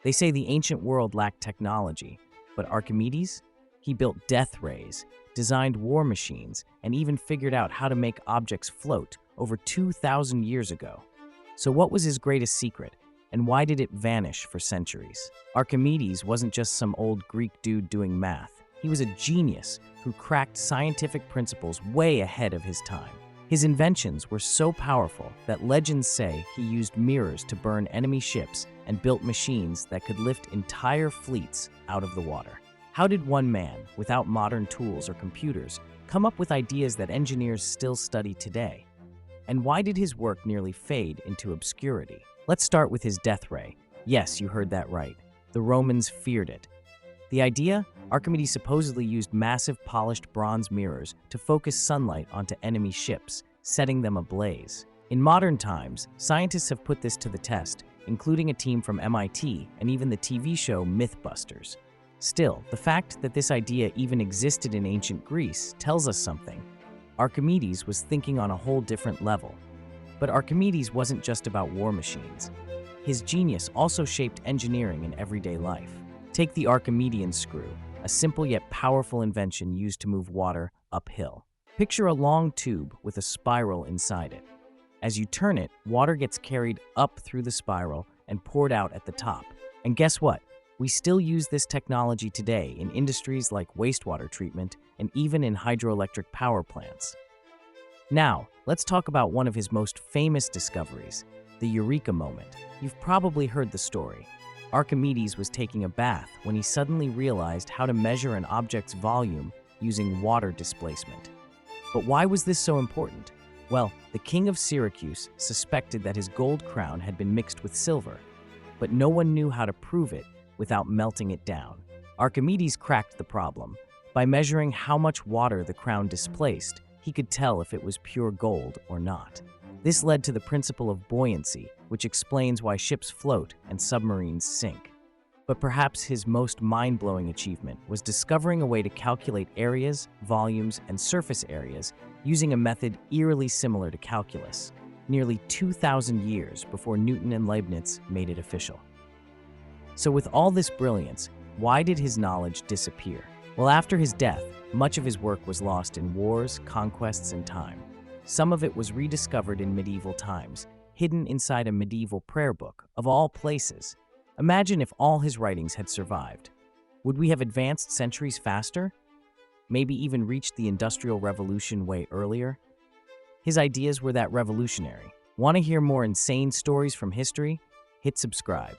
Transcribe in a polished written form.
They say the ancient world lacked technology, but Archimedes? He built death rays, designed war machines, and even figured out how to make objects float over 2,000 years ago. So what was his greatest secret, and why did it vanish for centuries? Archimedes wasn't just some old Greek dude doing math. He was a genius who cracked scientific principles way ahead of his time. His inventions were so powerful that legends say he used mirrors to burn enemy ships and built machines that could lift entire fleets out of the water. How did one man, without modern tools or computers, come up with ideas that engineers still study today? And why did his work nearly fade into obscurity? Let's start with his death ray. Yes, you heard that right. The Romans feared it. The idea? Archimedes supposedly used massive polished bronze mirrors to focus sunlight onto enemy ships, setting them ablaze. In modern times, scientists have put this to the test, including a team from MIT and even the TV show Mythbusters. Still, the fact that this idea even existed in ancient Greece tells us something. Archimedes was thinking on a whole different level. But Archimedes wasn't just about war machines. His genius also shaped engineering in everyday life. Take the Archimedean screw, a simple yet powerful invention used to move water uphill. Picture a long tube with a spiral inside it. As you turn it, water gets carried up through the spiral and poured out at the top. And guess what? We still use this technology today in industries like wastewater treatment and even in hydroelectric power plants. Now, let's talk about one of his most famous discoveries, the Eureka moment. You've probably heard the story. Archimedes was taking a bath when he suddenly realized how to measure an object's volume using water displacement. But why was this so important? Well, the king of Syracuse suspected that his gold crown had been mixed with silver, but no one knew how to prove it without melting it down. Archimedes cracked the problem. By measuring how much water the crown displaced, he could tell if it was pure gold or not. This led to the principle of buoyancy, which explains why ships float and submarines sink. But perhaps his most mind-blowing achievement was discovering a way to calculate areas, volumes, and surface areas using a method eerily similar to calculus, nearly 2,000 years before Newton and Leibniz made it official. So with all this brilliance, why did his knowledge disappear? Well, after his death, much of his work was lost in wars, conquests, and time. Some of it was rediscovered in medieval times, hidden inside a medieval prayer book, of all places. Imagine if all his writings had survived. Would we have advanced centuries faster? Maybe even reached the Industrial Revolution way earlier? His ideas were that revolutionary. Want to hear more insane stories from history? Hit subscribe.